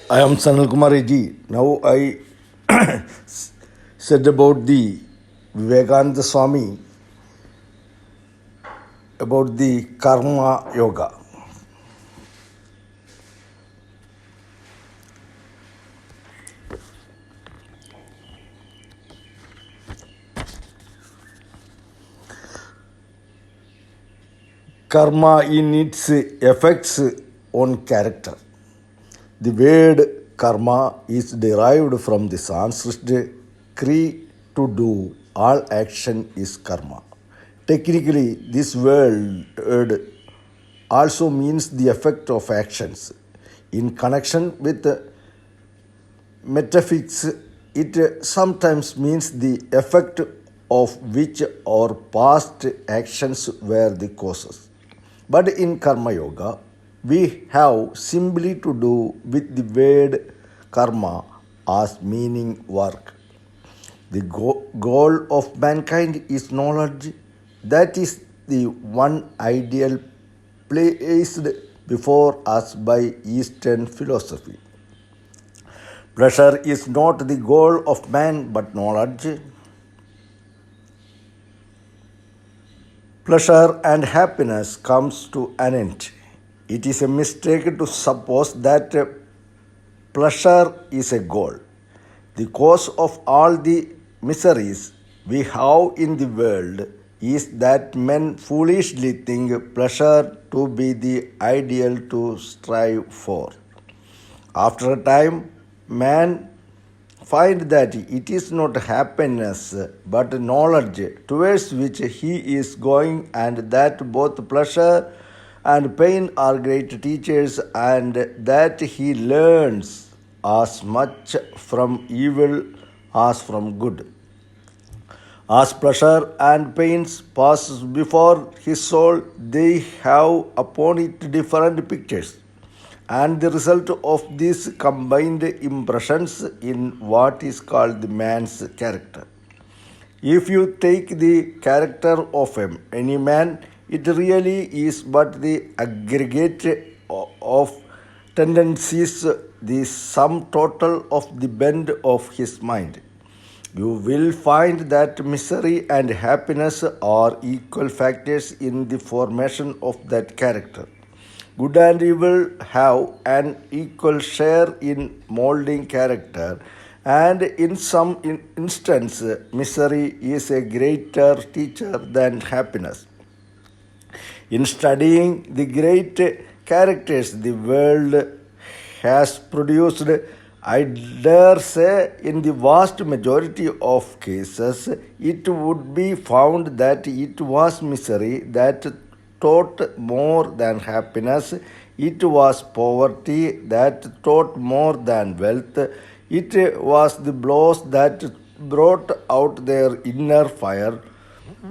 I am Sanal Kumar Reddy. Now I said about the Vivekananda Swami about the karma yoga. Karma in its effects on character. The word karma is derived from the Sanskrit kri, to do. All action is karma. Technically, this word also means the effect of actions. In connection with metaphysics, it sometimes means the effect of which our past actions were the causes. But in Karma Yoga, we have simply to do with the word karma as meaning work. The goal of mankind is knowledge. That is the one ideal placed before us by Eastern philosophy. Pleasure is not the goal of man but knowledge. Pleasure and happiness comes to an end. It is a mistake to suppose that pleasure is a goal. The cause of all the miseries we have in the world is that men foolishly think pleasure to be the ideal to strive for. After a time, man finds that it is not happiness but knowledge towards which he is going, and that both pleasure and pain are great teachers, and that he learns as much from evil as from good. As pleasure and pains pass before his soul, they have upon it different pictures, and the result of these combined impressions in what is called the man's character. If you take the character of any man, it really is but the aggregate of tendencies, the sum total of the bent of his mind. You will find that misery and happiness are equal factors in the formation of that character. Good and evil have an equal share in molding character, and in some instance, misery is a greater teacher than happiness. In studying the great characters the world has produced, I dare say in the vast majority of cases, it would be found that it was misery that taught more than happiness. It was poverty that taught more than wealth. It was the blows that brought out their inner fire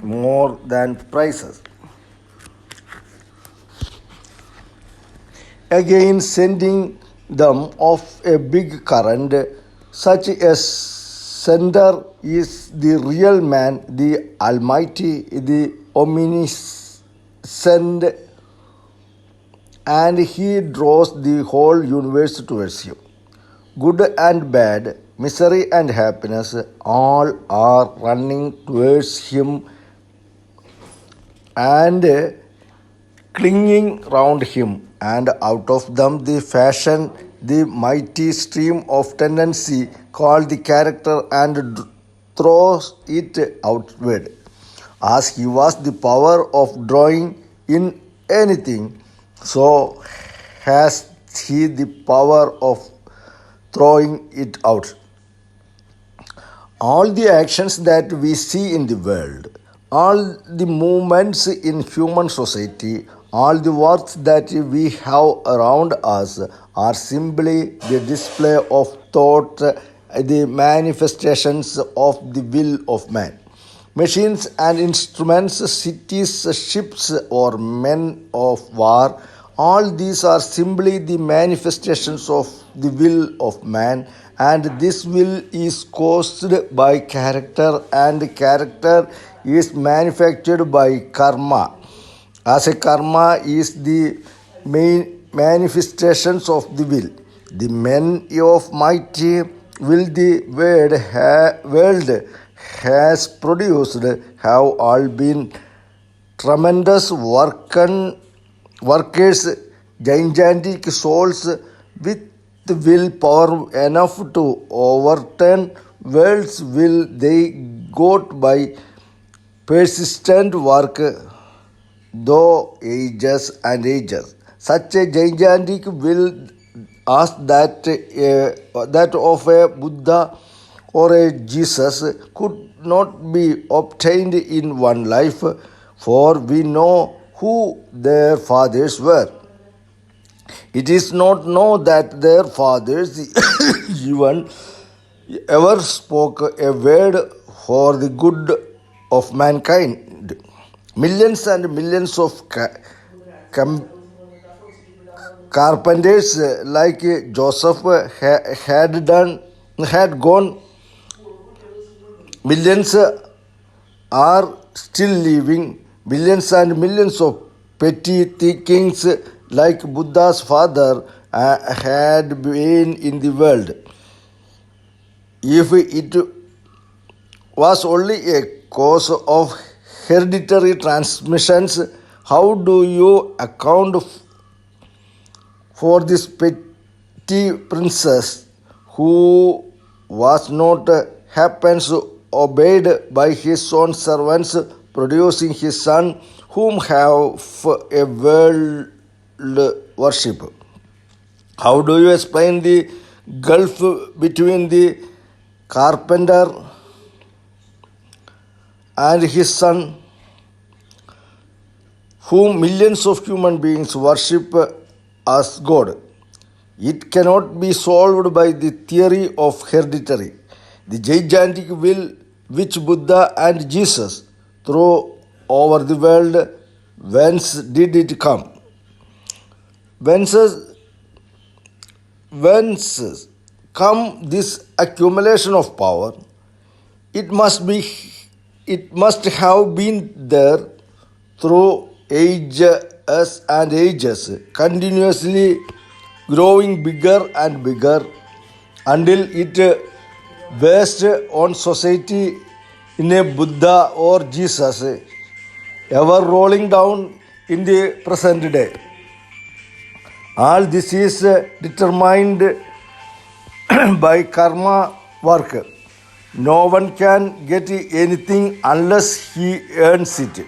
more than prizes. Again, sending them of a big current, such a sender is the real man, the almighty, the omniscient, and he draws the whole universe towards him. Good and bad, misery and happiness, all are running towards him and clinging round him, and out of them they fashion the mighty stream of tendency called the character and throws it outward. As he was the power of drawing in anything, so has he the power of throwing it out. All the actions that we see in the world, all the movements in human society, all the works that we have around us are simply the display of thought, the manifestations of the will of man. Machines and instruments, cities, ships, or men of war, all these are simply the manifestations of the will of man, and this will is caused by character, and character is manufactured by karma. As a karma is the main manifestations of the will. The men of might will the world has produced have all been tremendous workers, gigantic souls with willpower enough to overturn worlds will they got by persistent work though ages and ages. Such a gigantic will as that of a Buddha or a Jesus could not be obtained in one life, for we know who their fathers were. It is not known that their fathers even ever spoke a word for the good of mankind. Millions and millions of carpenters like Joseph had gone. Millions are still living. Millions and millions of petty kings like Buddha's father had been in the world. If it was only a cause of hereditary transmissions, how do you account for this petty princess who was not happens obeyed by his own servants, producing his son, whom have a world worship? How do you explain the gulf between the carpenter and his son, whom millions of human beings worship as God? It cannot be solved by the theory of hereditary. The gigantic will which Buddha and Jesus threw over the world, whence did it come? Whence come this accumulation of power? It must have been there through ages and ages, continuously growing bigger and bigger until it burst on society in a Buddha or Jesus, ever rolling down in the present day. All this is determined by karma work. No one can get anything unless he earns it.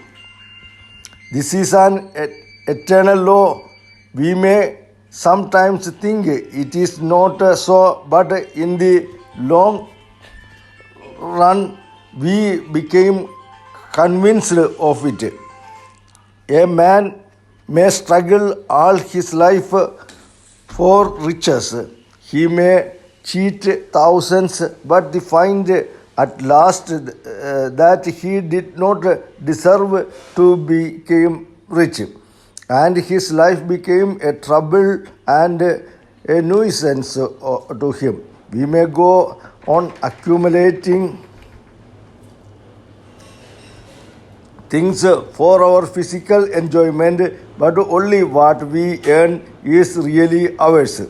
This is an eternal law. We may sometimes think it is not so, but in the long run, we became convinced of it. A man may struggle all his life for riches. He may cheat thousands, but find at last that he did not deserve to become rich, and his life became a trouble and a nuisance to him. We may go on accumulating things for our physical enjoyment, but only what we earn is really ours.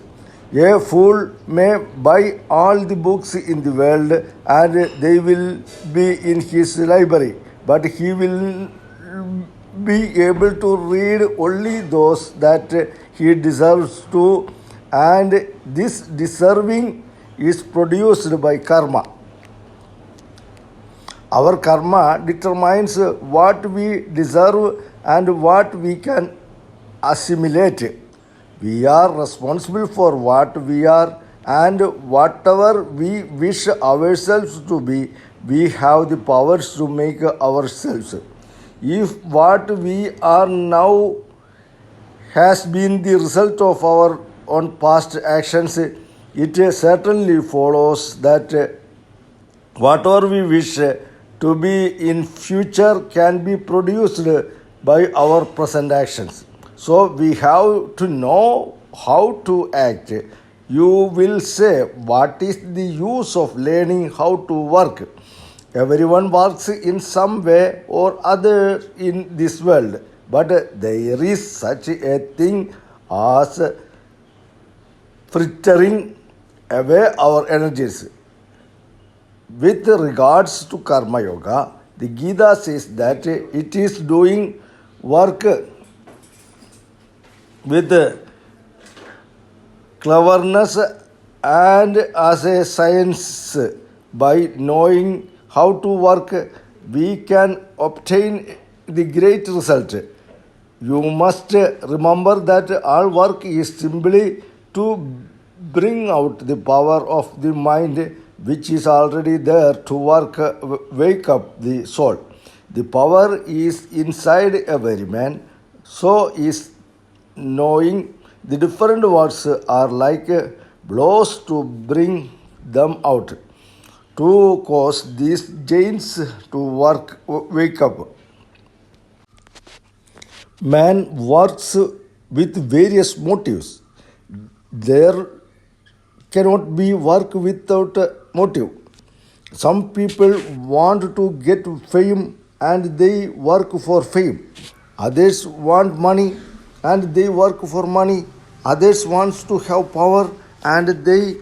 A fool may buy all the books in the world and they will be in his library, but he will be able to read only those that he deserves to, and this deserving is produced by karma. Our karma determines what we deserve and what we can assimilate. We are responsible for what we are, and whatever we wish ourselves to be, we have the powers to make ourselves. If what we are now has been the result of our own past actions, it certainly follows that whatever we wish to be in future can be produced by our present actions. So we have to know how to act. You will say, what is the use of learning how to work? Everyone works in some way or other in this world, but there is such a thing as frittering away our energies. With regards to Karma Yoga, the Gita says that it is doing work with cleverness and as a science. By knowing how to work, we can obtain the great result. You must remember that all work is simply to bring out the power of the mind which is already there to wake up the soul. The power is inside every man, so is knowing the different words are like blows to bring them out, to cause these giants to wake up. Man works with various motives. There cannot be work without a motive. Some people want to get fame and they work for fame. Others want money and they work for money. Others wants to have power and they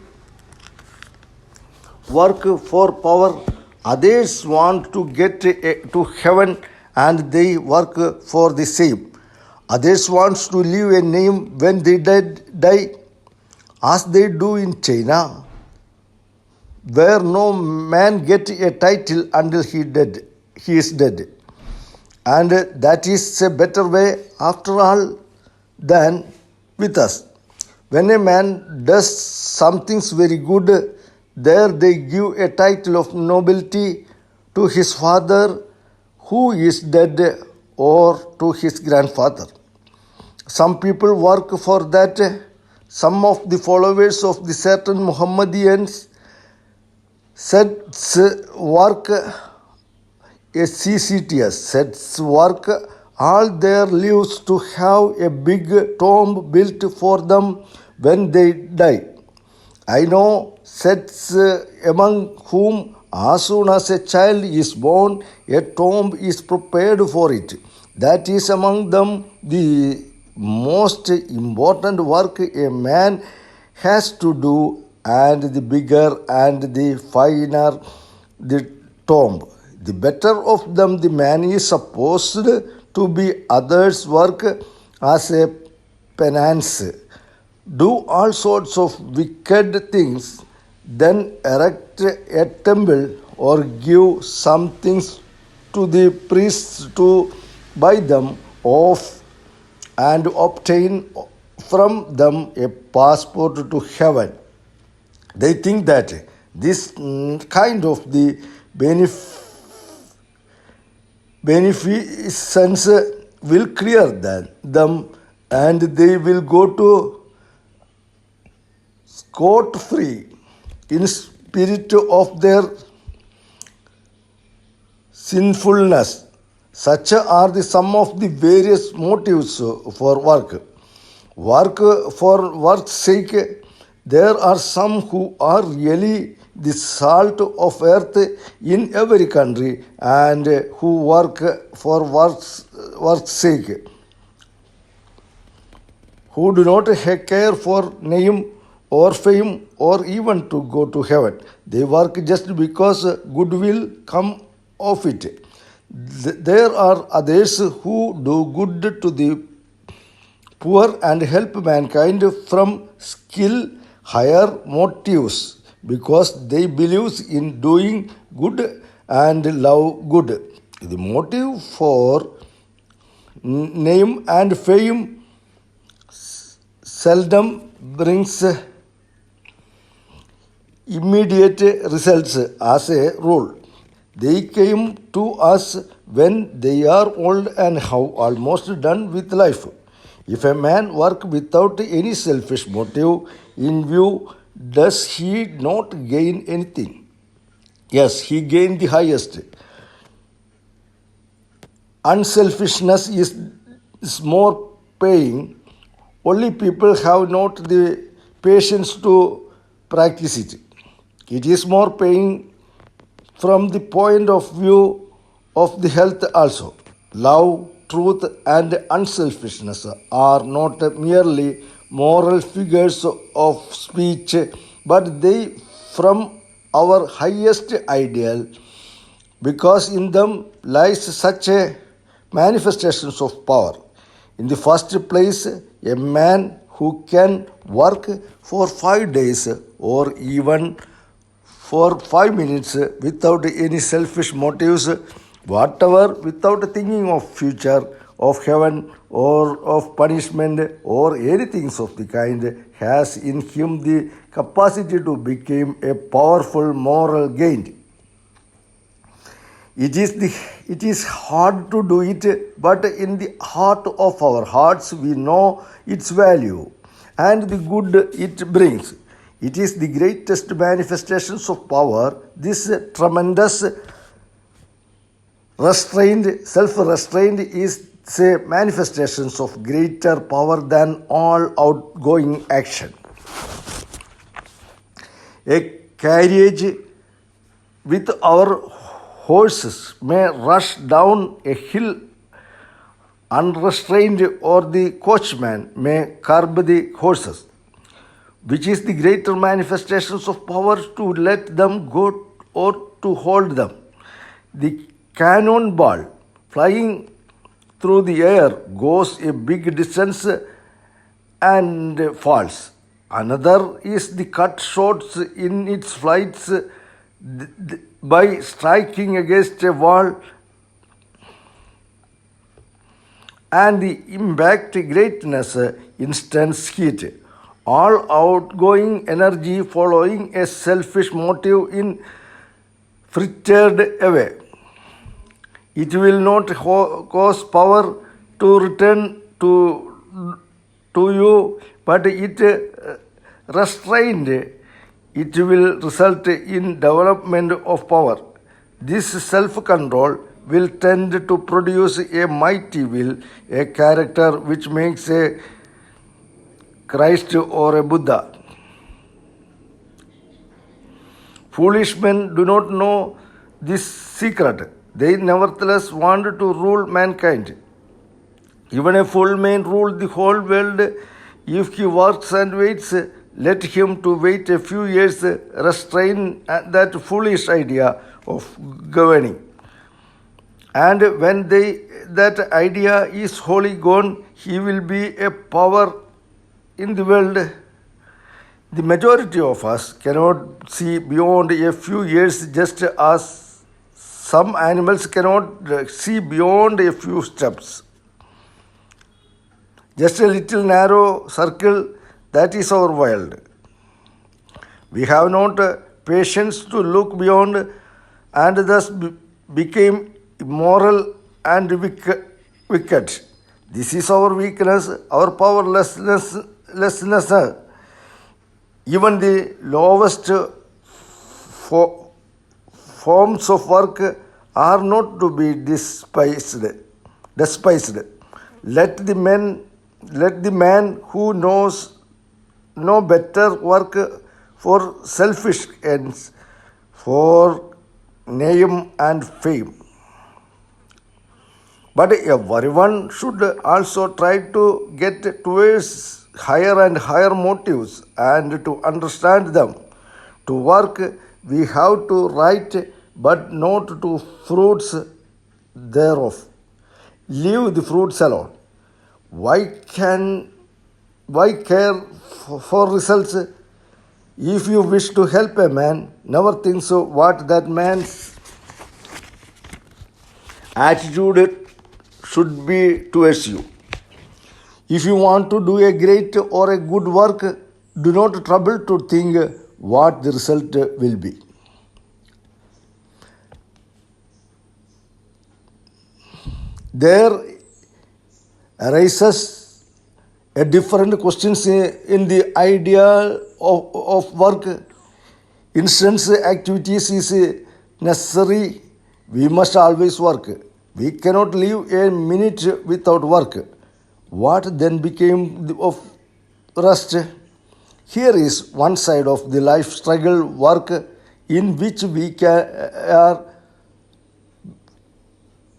work for power. Others want to get to heaven and they work for the same. Others wants to leave a name when they die, as they do in China, where no man get a title until he is dead. And that is a better way after all than with us. When a man does something very good, there they give a title of nobility to his father who is dead or to his grandfather. Some people work for that. Some of the followers of the certain Mohammedans sets work sets work all their lives to have a big tomb built for them when they die. I know sets among whom as soon as a child is born, a tomb is prepared for it. That is among them the most important work a man has to do, and the bigger and the finer the tomb, the better of them the man is supposed to be others' work as a penance. Do all sorts of wicked things, then erect a temple or give some things to the priests to buy them off and obtain from them a passport to heaven. They think that this kind of the beneficence will clear them and they will go to scot-free in spirit of their sinfulness. Such are the some of the various motives for work. Work for work's sake. There are some who are really the salt of earth in every country and who work for work's sake, who do not care for name or fame or even to go to heaven. They work just because good will come of it. There are others who do good to the poor and help mankind from skill, higher motives, because they believe in doing good and love good. The motive for name and fame seldom brings immediate results as a rule. They came to us when they are old and have almost done with life. If a man work without any selfish motive in view, does he not gain anything? Yes, he gained the highest. Unselfishness is more paying. Only people have not the patience to practice it. It is more paying from the point of view of the health also. Love, truth and unselfishness are not merely moral figures of speech, but they from our highest ideal, because in them lies such a manifestations of power. In the first place, a man who can work for 5 days or even for 5 minutes without any selfish motives whatever, without thinking of future, of heaven, or of punishment, or anything of the kind, has in him the capacity to become a powerful moral gain. It is hard to do it, but in the heart of our hearts we know its value and the good it brings. It is the greatest manifestations of power, this tremendous self-restraint is a manifestations of greater power than all outgoing action. A carriage with our horses may rush down a hill unrestrained, or the coachman may curb the horses. Which is the greater manifestations of power, to let them go or to hold them? The cannonball flying through the air goes a big distance and falls. Another is the cut short in its flights by striking against a wall, and the impact greatness instance heat. All outgoing energy following a selfish motive in frittered away. It will not cause power to return to you, but it restrained. It will result in development of power. This self-control will tend to produce a mighty will, a character which makes a Christ or a Buddha. Foolish men do not know this secret. They nevertheless want to rule mankind. Even a fool may rule the whole world if he works and waits. Let him to wait a few years, restrain that foolish idea of governing. And when that idea is wholly gone, he will be a power in the world. The majority of us cannot see beyond a few years, just as some animals cannot see beyond a few steps. Just a little narrow circle, that is our world. We have not patience to look beyond, and thus became immoral and wicked. This is our weakness, our powerlessness. Even the lowest forms of work are not to be despised. Let the man who knows no better work for selfish ends, for name and fame. But everyone should also try to get towards higher and higher motives and to understand them. To work, we have to write, but not to fruits thereof. Leave the fruits alone. Why care for results? If you wish to help a man, never think so what that man's attitude should be towards you. If you want to do a great or a good work, do not trouble to think what the result will be. There arises a different questions in the idea of work. Instance activities is necessary. We must always work. We cannot live a minute without work. What then became of rest? Here is one side of the life struggle, work, in which we are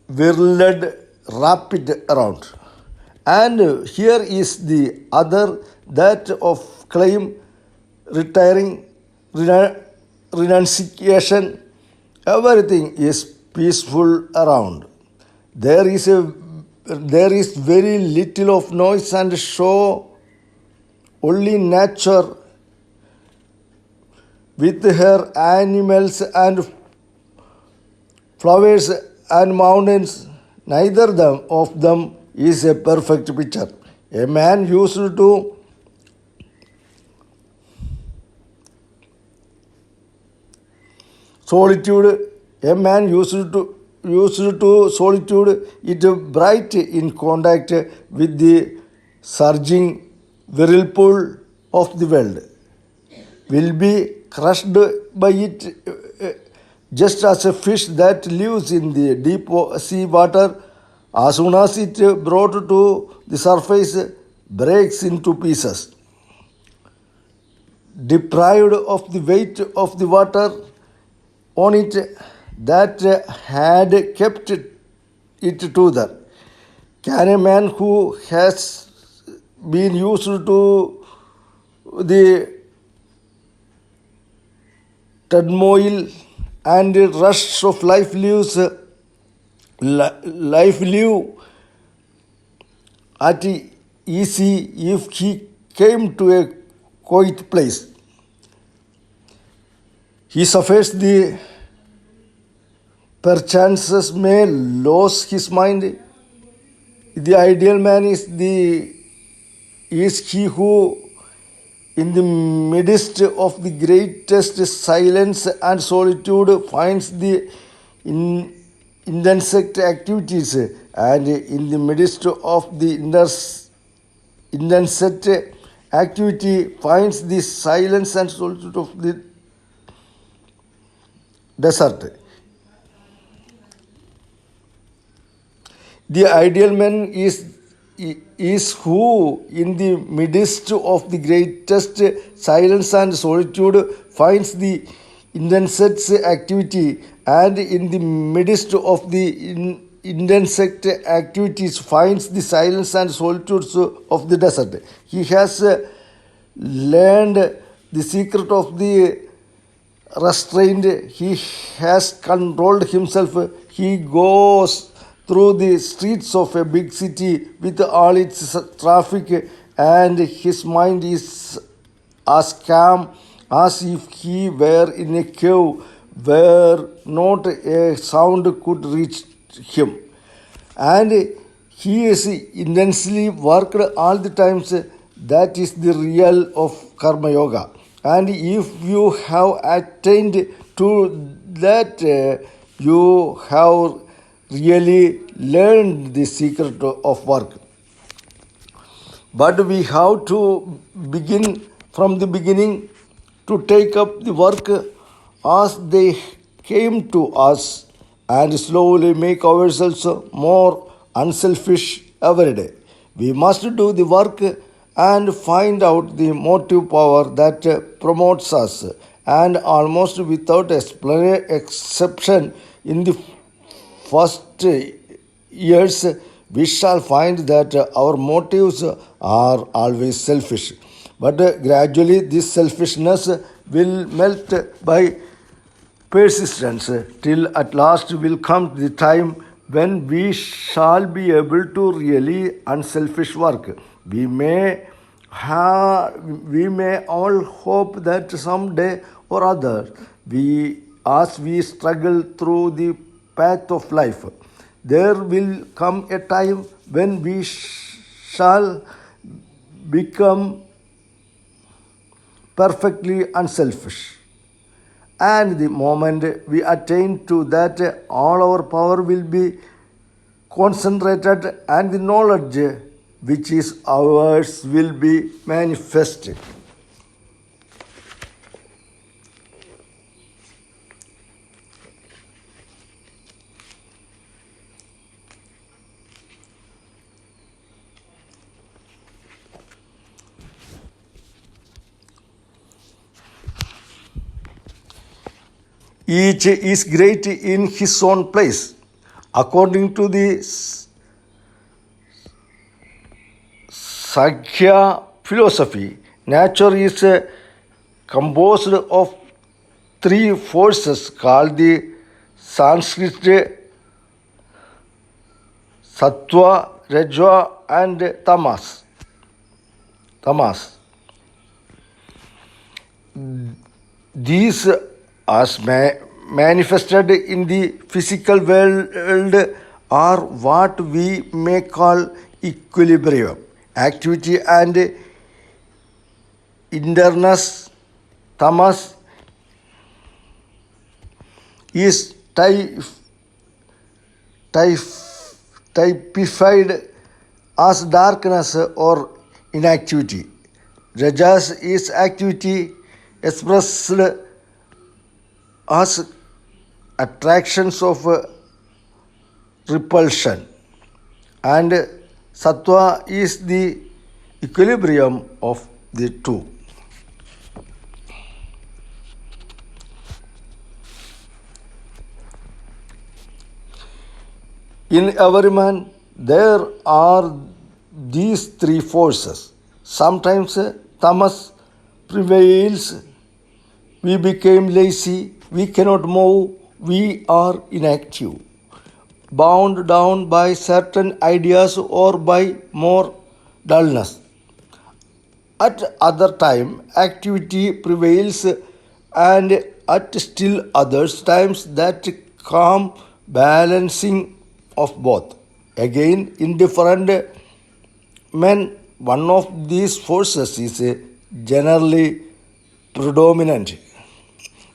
whirled rapid around. And here is the other, that of claim, retiring, renunciation. Everything is peaceful around. There is very little of noise and show, only nature with her animals and flowers and mountains. Neither of them is a perfect picture. A man used to solitude. A man used to solitude. It bright in contact with the surging whirlpool of the world, will be crushed by it, just as a fish that lives in the deep sea water, as soon as it brought to the surface, breaks into pieces. Deprived of the weight of the water on it that had kept it together. Can a man who has been used to the turmoil and rush of life live at easy if he came to a quiet place? He suffers the perchances may lose his mind. The ideal man is he who, in the midst of the greatest silence and solitude, finds the intensect activities, and in the midst of the intensect activity finds the silence and solitude of the desert. The ideal man is who, in the midst of the greatest silence and solitude, finds the intensest activity, and in the midst of the intensect activities finds the silence and solitude of the desert. He has learned the secret of the restraint. He has controlled himself. He goes through the streets of a big city with all its traffic, and his mind is as calm as if he were in a cave where not a sound could reach him. And he is intensely worked all the times. That is the real of Karma Yoga. And if you have attained to that, you have really learned the secret of work. But we have to begin from the beginning to take up the work as they came to us, and slowly make ourselves more unselfish every day. We must do the work and find out the motive power that promotes us, and almost without exception, in the first years, we shall find that our motives are always selfish. But gradually this selfishness will melt by persistence, till at last will come the time when we shall be able to really unselfish work. We may all hope that someday or other, as we struggle through the path of life, there will come a time when we shall become perfectly unselfish. And the moment we attain to that, all our power will be concentrated, and the knowledge which is ours will be manifested. Each is great in his own place, according to the Sankhya philosophy, nature is composed of three forces called the Sanskrit Sattva, Rajva, and Tamas. Tamas. These, as manifested in the physical world, are what we may call equilibrium, activity, and interness. Tamas is typified as darkness or inactivity. Rajas is activity expressed as attractions of repulsion, and sattva is the equilibrium of the two. In every man, there are these three forces. Sometimes tamas prevails, we became lazy, we cannot move, we are inactive, bound down by certain ideas or by more dullness. At other time, activity prevails, and at still others times that calm balancing of both. Again, in different men, one of these forces is generally predominant.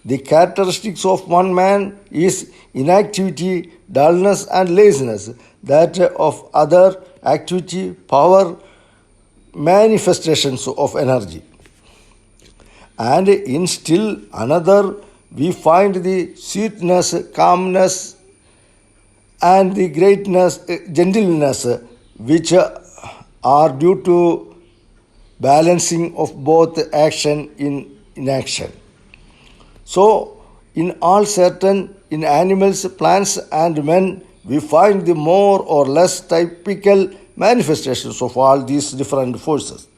The characteristics of one man is inactivity, dullness, and laziness. That of other, activity, power, manifestations of energy. And in still another, we find the sweetness, calmness, and the greatness, gentleness, which are due to balancing of both action in inaction. So, in all certain, in animals, plants, and men, we find the more or less typical manifestations of all these different forces.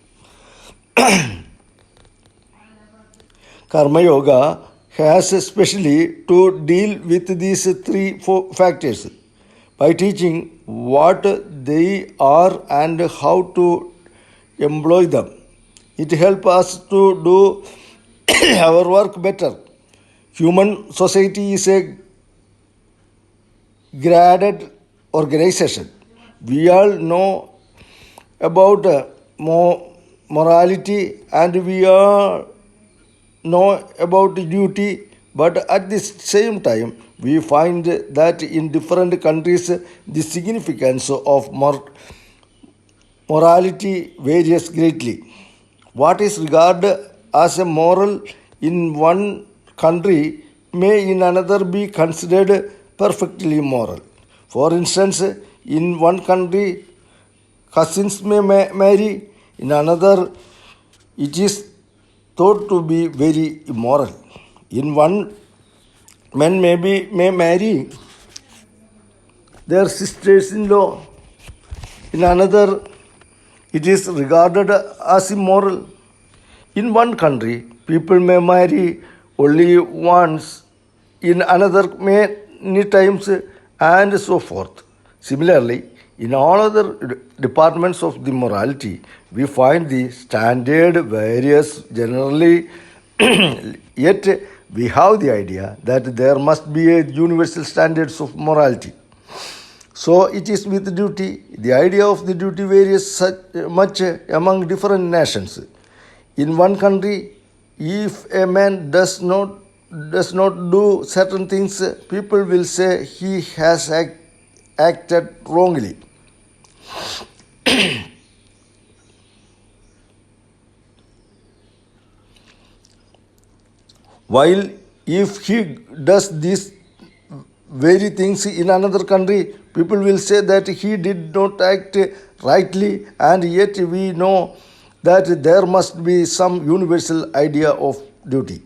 Karma Yoga has especially to deal with these three factors by teaching what they are and how to employ them. It helps us to do our work better. Human society is a graded organization. We all know about morality, and we all know about duty, but at the same time, we find that in different countries the significance of morality varies greatly. What is regarded as a moral in one country may in another be considered perfectly moral. For instance, in one country, cousins may marry, in another, it is thought to be very immoral. In one, men may marry their sisters-in-law. In another, it is regarded as immoral. In one country, people may marry only once, in another many times, and so forth. Similarly, in all other departments of the morality, we find the standard varies generally, yet we have the idea that there must be a universal standards of morality. So it is with duty. The idea of the duty varies such much among different nations. In one country, if a man does not do certain things, people will say he has acted wrongly. While if he does these very things in another country, people will say that he did not act rightly, and yet we know that there must be some universal idea of duty.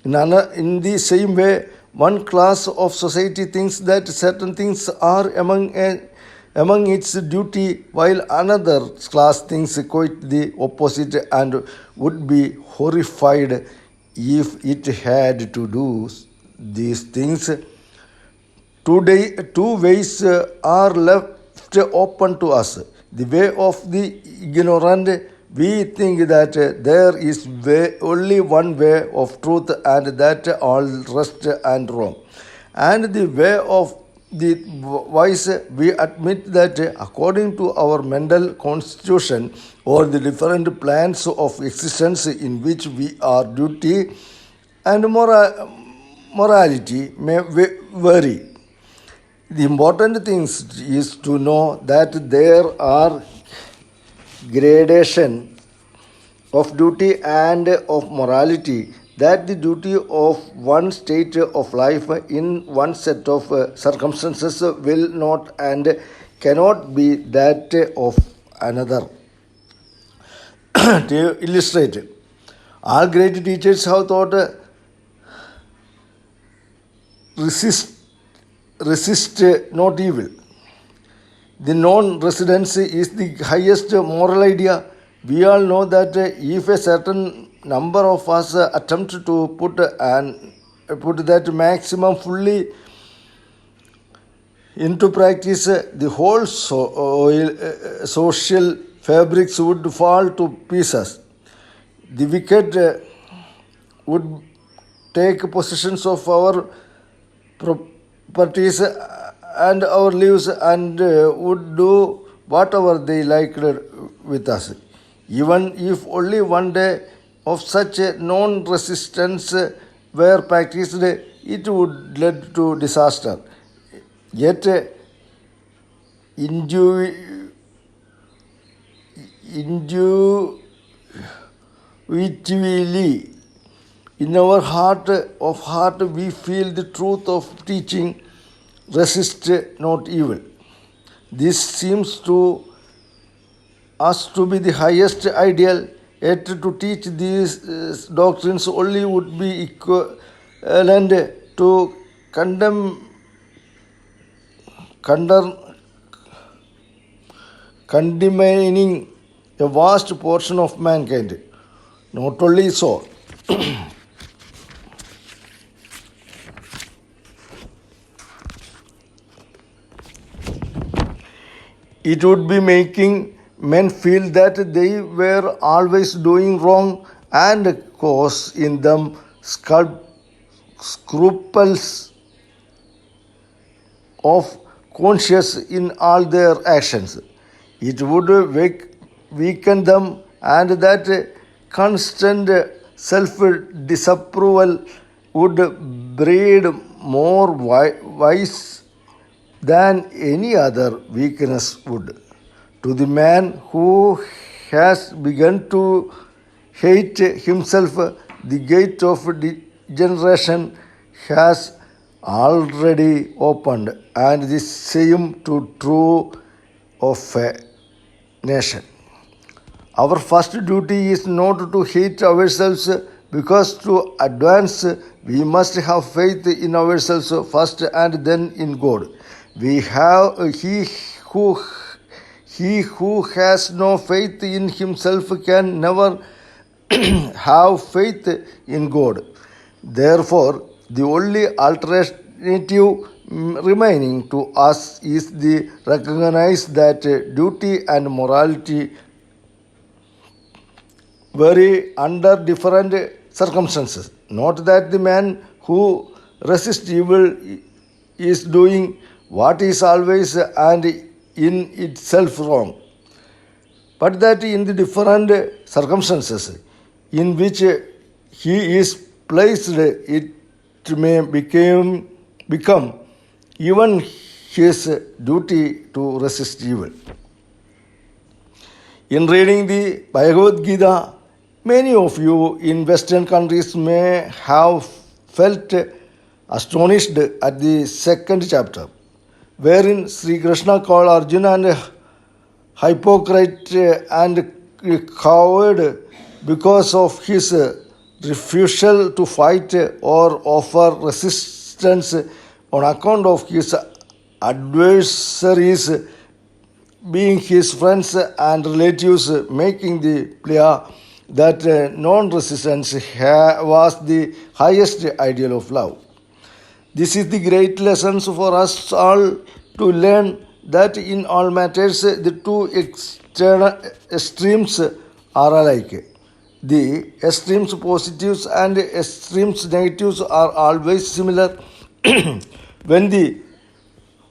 In the same way, one class of society thinks that certain things are among a among its duty, while another class thinks quite the opposite and would be horrified if it had to do these things. Two ways are left open to us. The way of the ignorant, we think that there is only one way of truth and that all rest and wrong. And the way of the wise, we admit that according to our mental constitution or the different plans of existence in which we are duty and morality may vary. The important thing is to know that there are gradation of duty and of morality, that the duty of one state of life in one set of circumstances will not and cannot be that of another. To illustrate, all great teachers have taught resist not evil. The non-residence is the highest moral idea. We all know that if a certain number of us attempt to put that maximum fully into practice, the whole social fabrics would fall to pieces. The wicked would take possessions of our properties and our lives and would do whatever they liked with us. Even if only one day of such a non-resistance were practiced, it would lead to disaster. Yet intuitively, in our heart we feel the truth of teaching, resist not evil. This seems to us to be the highest ideal, yet to teach these doctrines only would be equivalent to condemning a vast portion of mankind. Not only so, it would be making men feel that they were always doing wrong and cause in them scruples of conscience in all their actions. It would weaken them, and that constant self-disapproval would breed more vice than any other weakness would. To the man who has begun to hate himself, the gate of degeneration has already opened, and the same to true of a nation. Our first duty is not to hate ourselves, because to advance we must have faith in ourselves first and then in God. He who has no faith in himself can never have faith in God. Therefore, the only alternative remaining to us is to recognize that duty and morality vary under different circumstances. Not that the man who resists evil is doing what is always and in itself wrong, but that in the different circumstances in which he is placed, it may become even his duty to resist evil. In reading the Bhagavad Gita, many of you in Western countries may have felt astonished at the second chapter, wherein Sri Krishna called Arjuna and hypocrite and coward because of his refusal to fight or offer resistance on account of his adversaries' being his friends and relatives, making the clear that non-resistance was the highest ideal of love. This is the great lessons for us all to learn that in all matters the two extremes are alike. The extremes positives and extremes negatives are always similar. When the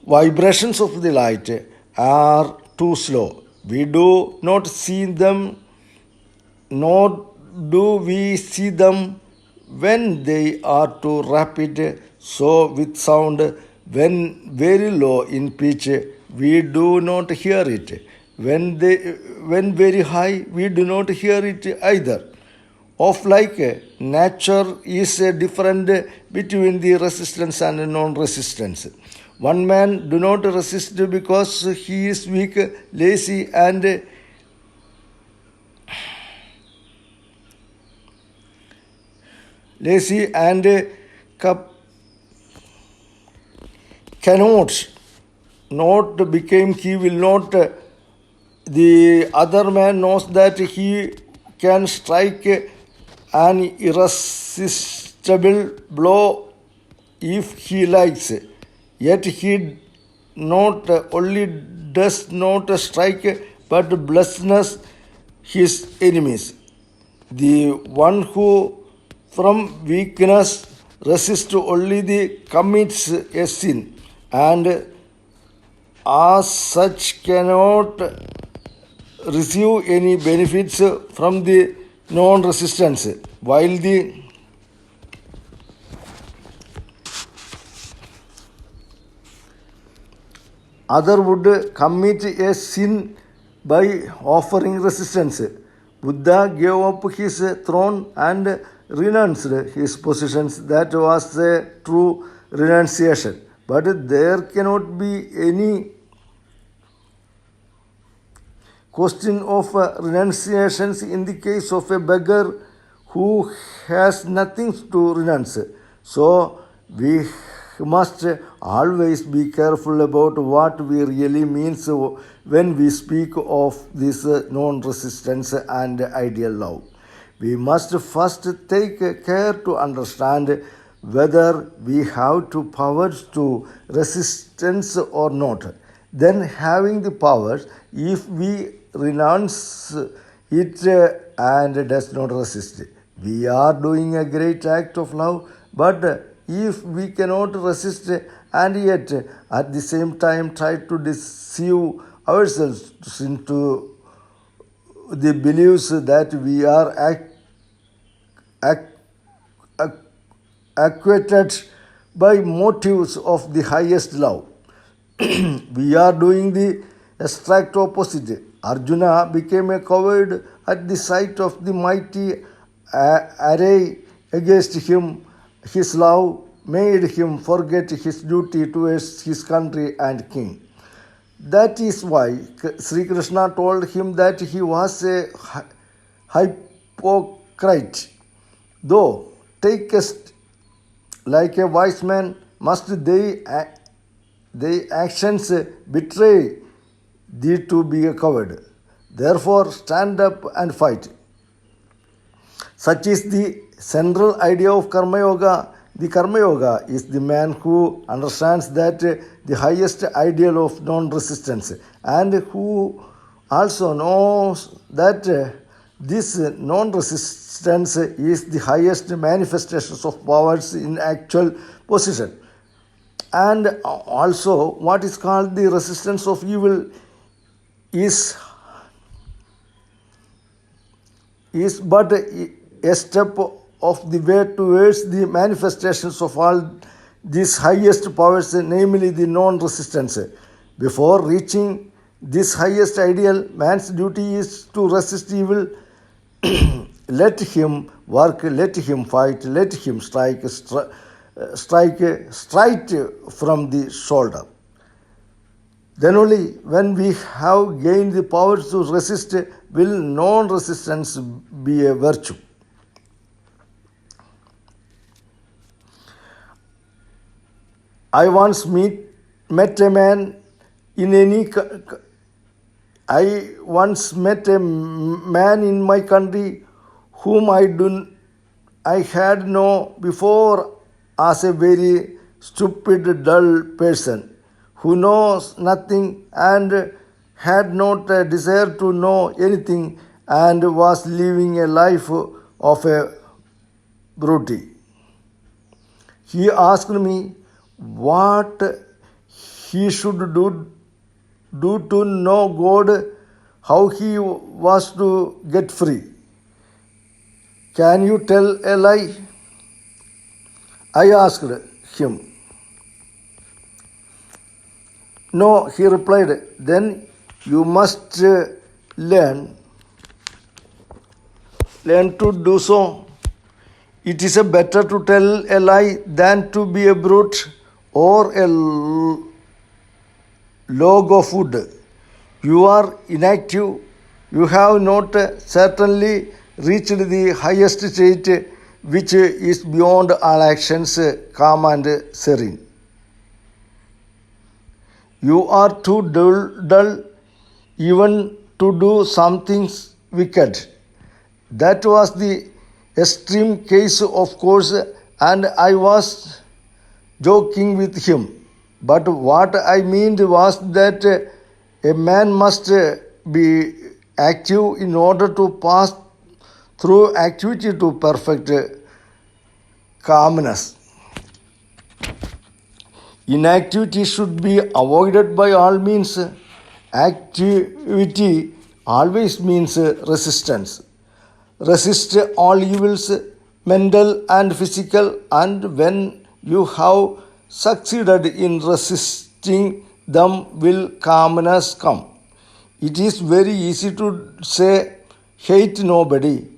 vibrations of the light are too slow, we do not see them, nor do we see them when they are too rapid. So, with sound, when very low in pitch, we do not hear it. When very high, we do not hear it either. Of like nature is different between the resistance and non-resistance. One man do not resist because he is weak, lazy and cannot not become. He will not. The other man knows that he can strike an irresistible blow if he likes. Yet he not only does not strike but blesses his enemies. The one who from weakness resists only the commits a sin and as such cannot receive any benefits from the non-resistance, while the other would commit a sin by offering resistance. Buddha gave up his throne and renounced his possessions. That was a true renunciation. But there cannot be any question of renunciations in the case of a beggar who has nothing to renounce. So we must always be careful about what we really mean when we speak of this non-resistance and ideal love. We must first take care to understand whether we have two powers to resistance or not. Then having the powers, if we renounce it and does not resist, we are doing a great act of love. But if we cannot resist and yet at the same time try to deceive ourselves into the beliefs that we are acquainted by motives of the highest love, we are doing the exact opposite. Arjuna became a coward at the sight of the mighty array against him. His love made him forget his duty towards his country and king. That is why Sri Krishna told him that he was a hypocrite. Though takest like a wise man, must they actions betray thee to be a coward. Therefore, stand up and fight. Such is the central idea of Karma Yoga. The Karma Yoga is the man who understands that the highest ideal of non-resistance and who also knows that this non-resistance is the highest manifestations of powers in actual possession. And also what is called the resistance of evil is but a step of the way towards the manifestations of all these highest powers, namely the non-resistance. Before reaching this highest ideal, man's duty is to resist evil. Let him work, let him fight, let him strike straight from the shoulder. Then only when we have gained the power to resist will non-resistance be a virtue. I once met a man in any I once met a man in my country whom I had known before as a very stupid, dull person who knows nothing and had not a desire to know anything and was living a life of a brute. He asked me what he should do to know God, how he was to get free. Can you tell a lie? I asked him. No, he replied. Then you must learn to do so. It is better to tell a lie than to be a brute or a log of wood. You are inactive. You have not certainly reached the highest state which is beyond all actions, calm and serene. You are too dull even to do something wicked. That was the extreme case, of course, and I was joking with him. But what I meant was that a man must be active in order to pass through activity to perfect calmness. Inactivity should be avoided by all means. Activity always means resistance. Resist all evils, mental and physical, and when you have succeeded in resisting them, will calmness come. It is very easy to say, hate nobody,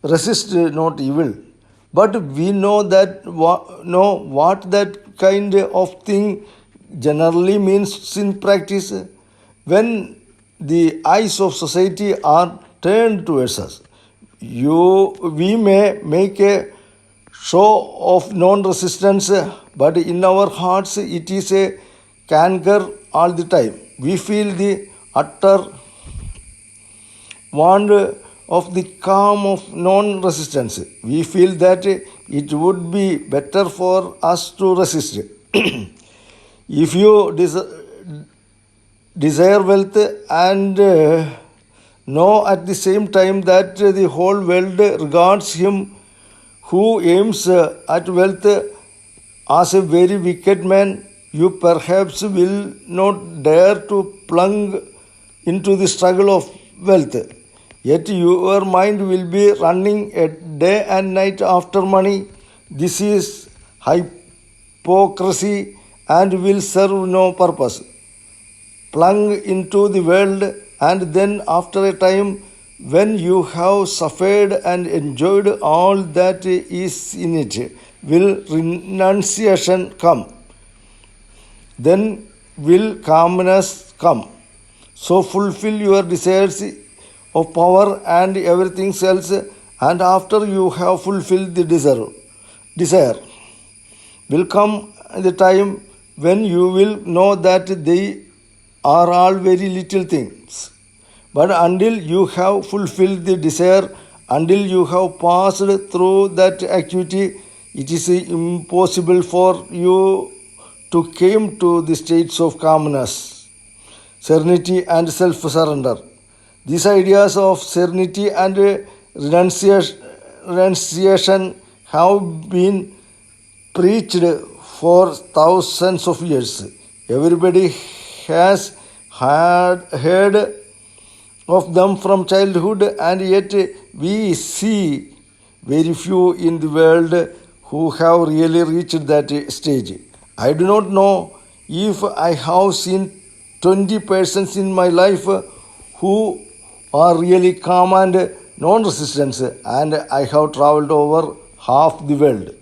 resist not evil. But we know what that kind of thing generally means in practice. When the eyes of society are turned towards us, we may make a show of non-resistance, but in our hearts it is a canker all the time. We feel the utter want of the calm of non-resistance. We feel that it would be better for us to resist. If you desire wealth and know at the same time that the whole world regards him who aims at wealth as a very wicked man, you perhaps will not dare to plunge into the struggle of wealth. Yet your mind will be running a day and night after money. This is hypocrisy and will serve no purpose. Plunge into the world, and then after a time, when you have suffered and enjoyed all that is in it, will renunciation come. Then will calmness come. So fulfill your desires of power and everything else, and after you have fulfilled the desire will come the time when you will know that they are all very little things. But until you have fulfilled the desire, until you have passed through that activity, it is impossible for you to come to the states of calmness, serenity and self-surrender. These ideas of serenity and renunciation have been preached for thousands of years. Everybody has heard of them from childhood, and yet we see very few in the world who have really reached that stage. I do not know if I have seen 20 persons in my life who are really calm and non-resistant, and I have traveled over half the world.